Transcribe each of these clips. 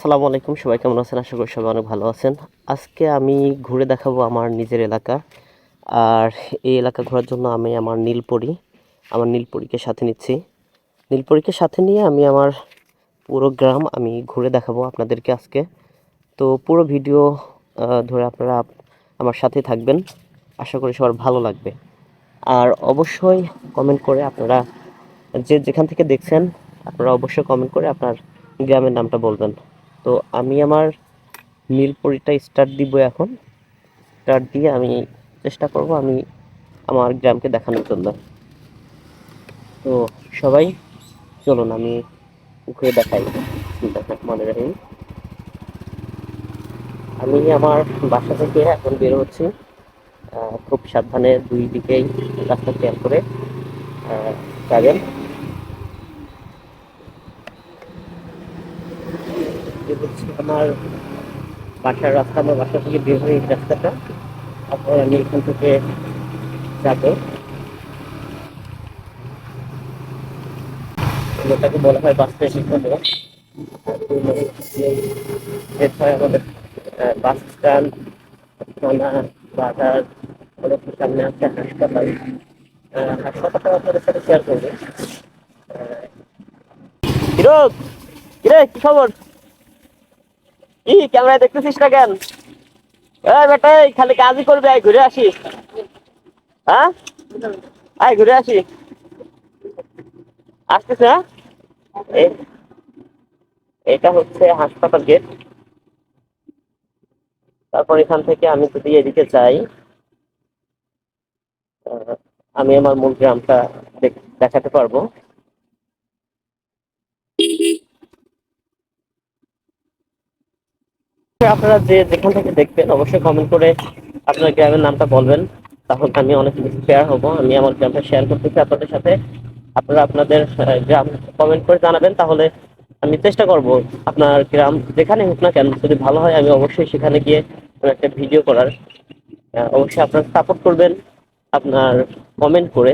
আসসালামু আলাইকুম, সবাই কেমন আছেন? আশা করি সবাই অনেক ভালো আছেন। আজকে আমি ঘুরে দেখাবো আমার নিজের এলাকা। আর এই এলাকা ঘোরার জন্য আমি আমার নীলপরীকে সাথে নিচ্ছি। নীলপরীকে সাথে নিয়ে আমি আমার পুরো গ্রাম আমি ঘুরে দেখাবো আপনাদেরকে আজকে। তো পুরো ভিডিও ধরে আপনারা আমার সাথেই থাকবেন। আশা করি সবার ভালো লাগবে। আর অবশ্যই কমেন্ট করে আপনারা যে যেখান থেকে দেখছেন আপনারা অবশ্যই কমেন্ট করে আপনার গ্রামের নামটা বলবেন। তো আমি আমার নীলপরীটা স্টার্ট দিব এখন। স্টার্ট দিয়ে আমি চেষ্টা করব আমি আমার গ্রামকে দেখানোর জন্য। তো সবাই চলুন আমি ঘুরে দেখাই। মনে রাখি আমি আমার বাসা থেকে এখন বের হচ্ছি। খুব সাবধানে দুই দিকেই রাস্তা খেয়াল করে যাবেন। হচ্ছে আমার বাসার রাস্তা, আমার বাসা থেকে বের হয়ে এই রাস্তাটা। তারপর আমি এখান থেকে যাবো, ওটাকে বলা হয় বাস স্টেশন। হয় আমাদের বাস স্ট্যান্ড, থানা, বাজার, অনেক সামনে আছে হাসপাতাল। হাসপাতালটা আপনাদের সাথে শেয়ার করবো। হিরো, কিরে কি খবর? কি ক্যামেরায় দেখতেছিস না কেন? এই বেটা খালি কাজই করবে, আয় ঘুরে আসি। হ্যাঁ, আয় ঘুরে আসি। আসতেছে? হ্যাঁ, এটা হচ্ছে হাসপাতাল গেট। তারপর এখান থেকে আমি যদি এদিকে যাই, আহ, আমি আমার মূল গ্রামটা দেখাতে পারবো। আপনারা যে যেখান থেকে দেখবেন অবশ্যই কমেন্ট করে আপনার গ্রামের নামটা বলবেন, তাহলে আমি অনেক বেশি শেয়ার হব। আমি আমার গ্রামটা শেয়ার করতেছি আপনাদের সাথে। আপনারা আপনাদের গ্রাম কমেন্ট করে জানাবেন, তাহলে আমি চেষ্টা করব আপনার গ্রাম যেখানে হোক না কেন যদি ভালো হয় আমি অবশ্যই সেখানে গিয়ে একটা ভিডিও করার। অবশ্যই আপনারা সাপোর্ট করবেন আপনার কমেন্ট করে।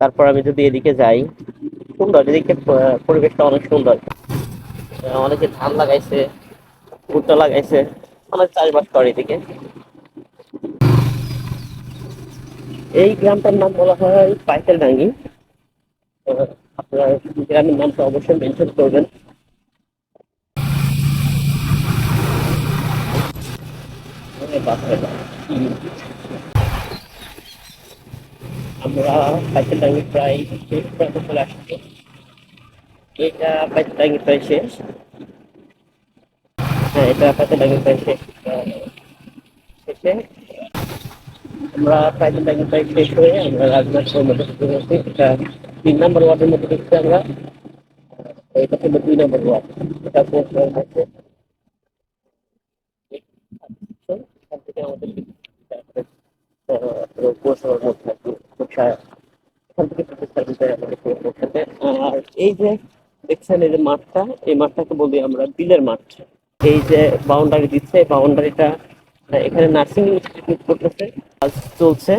তারপর আমি যদি এদিকে যাই, সুন্দর এদিকে পরিবেশটা অনেক সুন্দর। অনেকে ধান লাগাইছে, ভুট্টা লাগাইছে, অনেক চাষবাস করে এদিকে। এই গ্রামটার নাম বলা হয় পাইতেলডাঙ্গি। আপনার গ্রামের নামটা অবশ্যই মেনশন করবেন। আমরা পাইতেলডাঙ্গি প্রায় শেষ প্রান্তে চলে আসছি। এটা পাইতেলডাঙ্গি প্রায় শেষ। হ্যাঁ, এটা পাইতেলডাঙ্গি প্রায় শেষ। শেষে আমরা পাইতেলডাঙ্গি প্রায় শেষ হয়ে আমরা রাজনাথপুরের মধ্যে ঢুকে গেছি। এটা 3 নম্বর ওয়ার্ডের মধ্যে ঢুকছি আমরা। এটা ছিল 2 নম্বর ওয়ার্ড। এটা হচ্ছে এখান থেকে আমাদের পৌরসভার মধ্যে আর কি এখান থেকে প্রতিষ্ঠা দিতে আমাদের পৌঁছাতে। আর এই যে দেখছেন এই যে মাঠটা, এই মাঠটাকে বলি আমরা বিলের মাঠ। এই যে বাউন্ডারি দিচ্ছে, এই বাউন্ডারিটা এখানে নার্সিং ইনস্টিটিউট করতেছে, কাজ চলছে।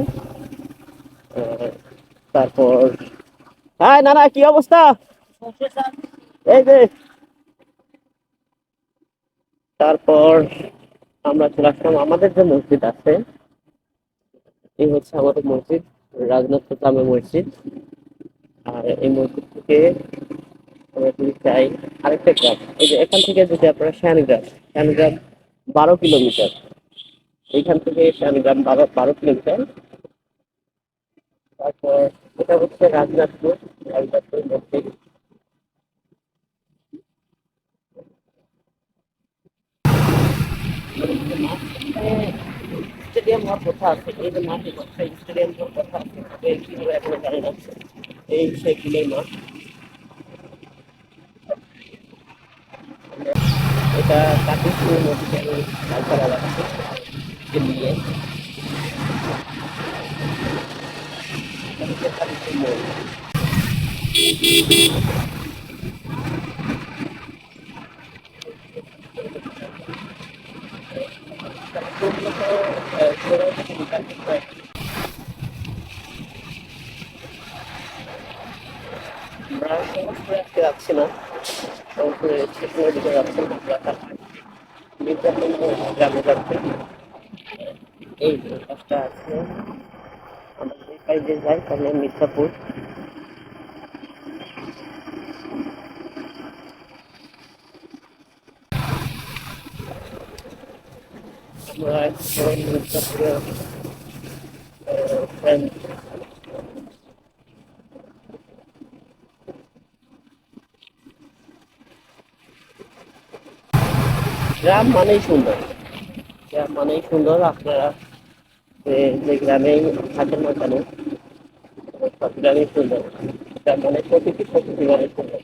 আহ, তারপর হ্যাঁ, না না, কি অবস্থা? এই যে তারপর আমরা চলে আসলাম আমাদের যে মসজিদ আছে। এই হচ্ছে আমাদের মসজিদ, রাজনাথপুর জামে মসজিদ। আর এই মসজিদ থেকে আমরা যদি চাই আরেকটা গ্রাম, এই যে এখান থেকে যদি আপনারা শ্যানগ্রাম 12 কিলোমিটার। এইখান থেকে শ্যানগ্রাম 12 কিলোমিটার। তারপর এটা হচ্ছে রাজনাথপুর মসজিদ। স্টেডিয়াম হওয়ার কথা আছে, এই যে মাঠে কথা স্টেডিয়াম হওয়ার কথা আছে, তবে কিভাবে এখনো জানি না। এই সেই বিলের মাঠ। এটা কাটিজপুর নদীতে আমি ডালপালা লাগাচ্ছি নিয়ে। এটা হচ্ছে কাটিজপুর মোড়। আমরা সহজ করে আজকে যাচ্ছি না, স্টেশনের দিকে যাচ্ছেন, মির্জাপুর গ্রামে যাচ্ছেন। এই যে কাজটা আছে, আমরা যে সাইডে যাই তাহলে মির্জাপুর। আমরা এখন মির্জাপুরে গ্রাম মানেই সুন্দর, গ্রাম মানেই সুন্দর। আপনারা যে গ্রামেই থাকেন না কেন, সব গ্রামেই সুন্দর। গ্রাম মানে প্রকৃতি মানে সুন্দর।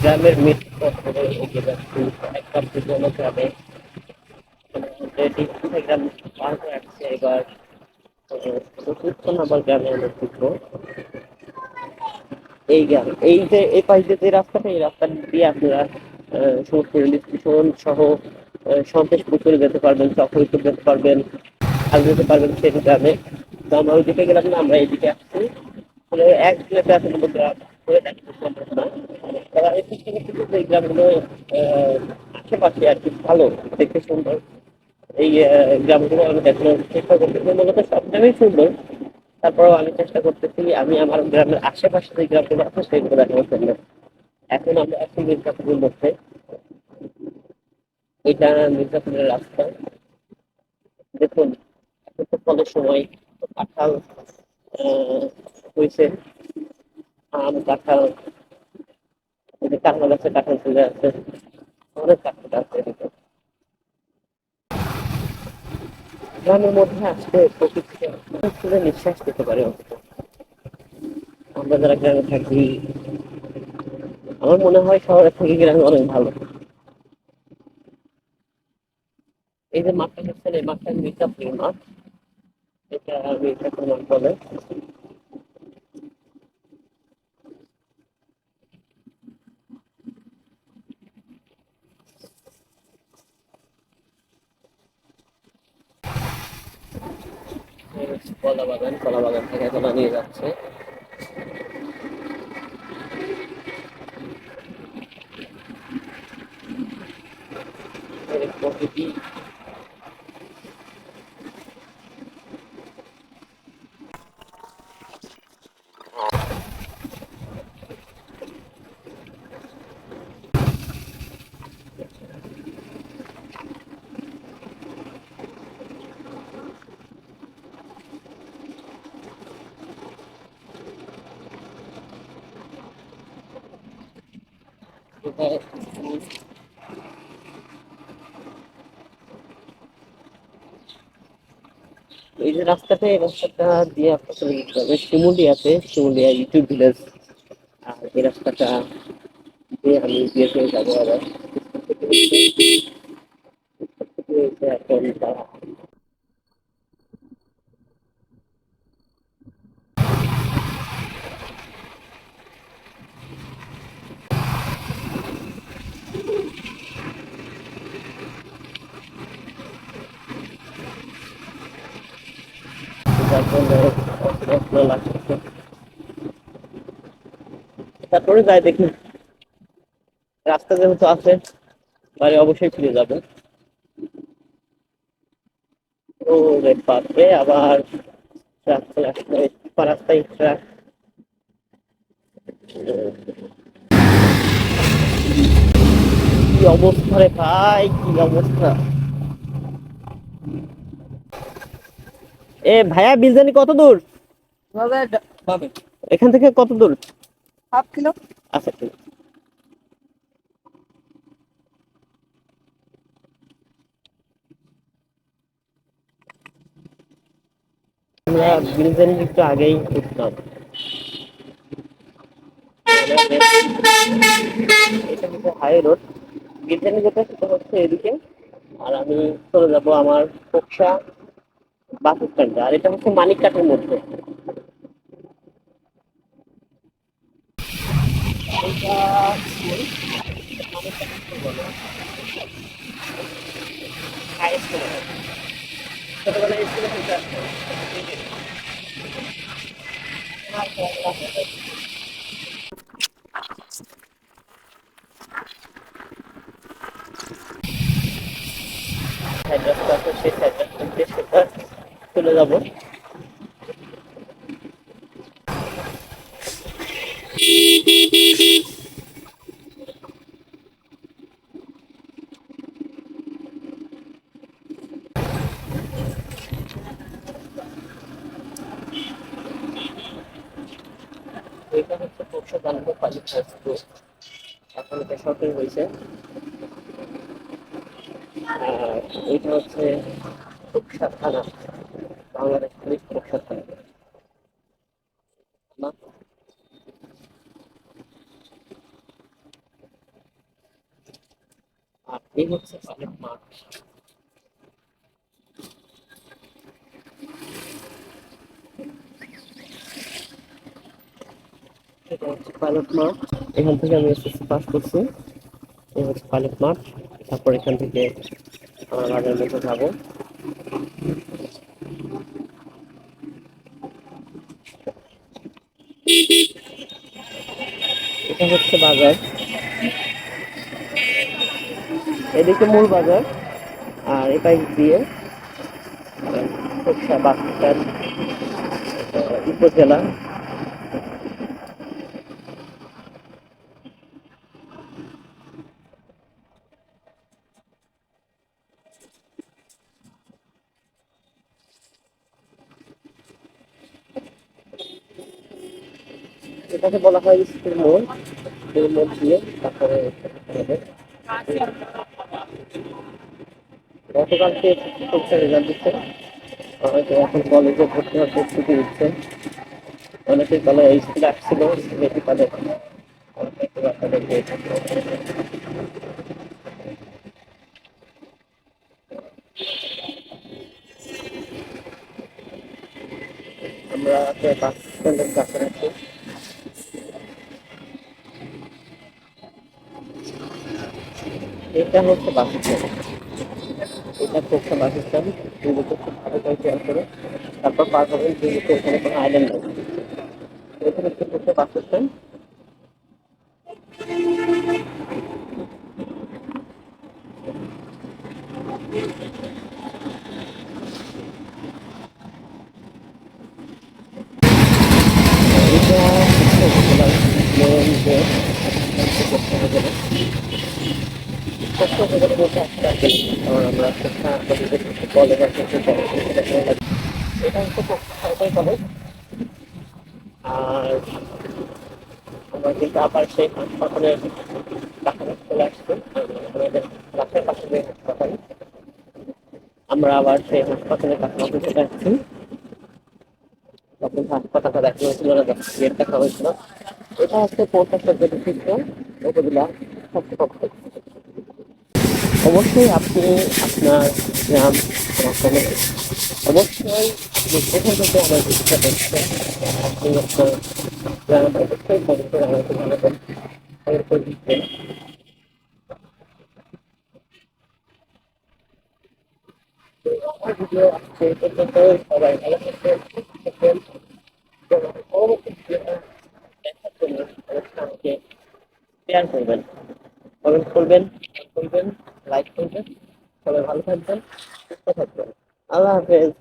গ্রামের মিত্র এগিয়ে যাচ্ছি, একটা পুরোনো গ্রামে গ্রাম পার হয়ে আসছে এবার। চতুর্থ নাম্বার গ্রামে আমরা ঢুকবো। এই গ্রাম, এই যে এই পাশ দিয়ে যে রাস্তাটা, এই রাস্তা দিয়ে আপনারা সমস্ত রেল স্টেশন সহ সন্তেশপুর চলে যেতে পারবেন, চকরিপুর যেতে পারবেন, আর যেতে পারবেন সেই গ্রামে। তো আমরা ওইদিকে গেলাম না, আমরা এইদিকে আসছি। মানে এক দিকে আসলে গ্রাম ঘুরে দেখা সম্ভব না। তারা এই থেকে কিন্তু এই গ্রামগুলো আহ, আশেপাশে আর কি ভালো, দেখতে সুন্দর। এই গ্রামগুলো আমি দেখানোর চেষ্টা করতেছি, মূলত সব গ্রামই সুন্দর। তারপরেও আমি চেষ্টা করতেছি আমি আমার গ্রামের আশেপাশে যে গ্রামগুলো আছে সেগুলো দেখানোর জন্য। এখন আমরা আছি মির্জাপুরের মধ্যে। এটা মির্জাপুরের রাস্তা। দেখুন, এখন তো ফলের সময়, তো কাঁঠাল হয়েছে, আম কাঁঠাল, এই যে কাঁঠাল গাছে কাঁঠাল চলে আছে, অনেক কাঁঠাল আছে এদিকে। গ্রামের মধ্যে আসলে প্রকৃতিকে খুলে নিঃশ্বাস নিতে পারে অন্তত। আমরা যারা গ্রামে থাকি, আমার মনে হয় শহরের থেকে গ্রামে অনেক ভালো। এই যে মাঠটা দেখছেন, এই মাঠটা মির্জাপুরের মাঠ। এটা মির্জাপুর মাঠ বলে। কলা বাগান, কলা বাগান থেকে কলা নিয়ে যাচ্ছে। প্রকৃতি কোথায়। এই যে রাস্তাটা, এই রাস্তাটা দিয়ে আপনার চলে যেতে হবে শিমুলিয়াতে, শিমুলিয়া ইউটিউব ভিলেজ। আর এই রাস্তাটা দিয়ে আমি বিয়ে যাবো আবার। এখন যার জন্য লাগছে। তারপরে যাই দেখি, রাস্তা যেহেতু আছে, বাড়ি অবশ্যই ফিরে যাবে। ও রে বাপরে, আবার রাস্তায় আসলে রাস্তায় ট্রাক। কি অবস্থা রে ভাই, কি অবস্থা! এ ভাইয়া, বিলজানি কত দূর? এখান থেকে কত দূর? 7 কিলো। আচ্ছা, ঠিক আছে। আমরা বিলজানির একটু আগেই উঠলাম। এটা হচ্ছে হাই রোড। বিলজানি যেটা সেটা হচ্ছে এদিকে, আর আমি চলে যাবো আমার খোকসা বাস স্ট্যান্ডে। আর এটা হচ্ছে মানিককাটের মধ্যে। এইটা স্কুল, মানুষটা স্কুল বলে, হাই স্কুল হয়। ছোটবেলায় স্কুলে থেকে আসতো। সাইড রাস্তা আছে, সেই সাইড রাস্তা দিয়ে সেটা চলে যাবো। এইটা হচ্ছে পোকশা বান্ধব পালিত স্কুল, এখন এটা শপিং হয়েছে। আর এইটা হচ্ছে পোকশা থানা, বাংলাদেশ পুলিশ পোকশা থানা। আর এই হচ্ছে পাইলট মাঠ। এটা হচ্ছে পাইলট মাঠ, এখান থেকে আমি এসএসসি পাস করছি। এই হচ্ছে পাইলট মাঠ। তারপর এখান থেকে আমরা বাজারের মধ্যে যাবো। এটা হচ্ছে বাজার, এদিকে মূল বাজার, আর এপাশ দিয়ে খোকসা বাস স্ট্যান্ড উপজেলা। এটাকে বলা হয় স্কুল মোড়। স্কুল মোড় দিয়ে তারপরে হবে। গতকালকে খোকসা রেজাল্ট দিচ্ছে, হয়তো এখন কলেজে ভর্তি হওয়ার প্রস্তুতি নিচ্ছে। অনেকেই বলে এই স্কুলে আসছিল, স্কুলে তাদের আমরা বাস স্ট্যান্ডের কাছে আছি। এটা হচ্ছে বাস স্ট্যান্ড, এটা খোকসা বাস স্ট্যান্ড। দুদিকে খুব ভালো করে খেয়াল করে তারপর পার হবেন, দুদিকে এখানে কোনো আইল্যান্ড নেই। এখানে হচ্ছে খোকসা বাস স্ট্যান্ড। এটা খোকসা উপজেলার মেন যে খোকসা উপজেলা। খোকসা উপজেলার মধ্যে একটা আছে, কারণ আমরা খোকসা কলেজ আছে, এটা হচ্ছে খোকসা সরকারি কলেজ। আর আমরা কিন্তু আবার সেই হাসপাতালের কাছাকাছি চলে আসছি, আমাদের রাস্তার পাশে যে হাসপাতাল, আমরা আবার সেই হাসপাতালের কাছাকাছি চলে আসছি। তখন হাসপাতালটা দেখা হয়েছিল না, গেট দেখা হয়েছিল। এটা হচ্ছে প্রত্যেকটা জেলাভিত্তিক উপজেলা কর্তৃপক্ষ। অবশ্যই আপনি আপনার গ্রাম সমস্যা অবশ্যই আপনি কোথাও থেকে আমার চিকিৎসা করছেন, আপনি আপনার গ্রাম অবশ্যই খবর করে আমাকে জানাবেন, খবর করে দিচ্ছেন। ভিডিও আজকে এই পর্যন্ত, সবাই ভালো থাকবেন, সুস্থ থাকবেন এবং পরবর্তী ভিডিওটা দেখার জন্য অবশ্যই আমাকে শেয়ার করবেন, কমেন্ট করবেন, লাইক করবেন। সবাই ভালো থাকবেন, সুস্থ থাকবেন। আল্লাহ হাফেজ।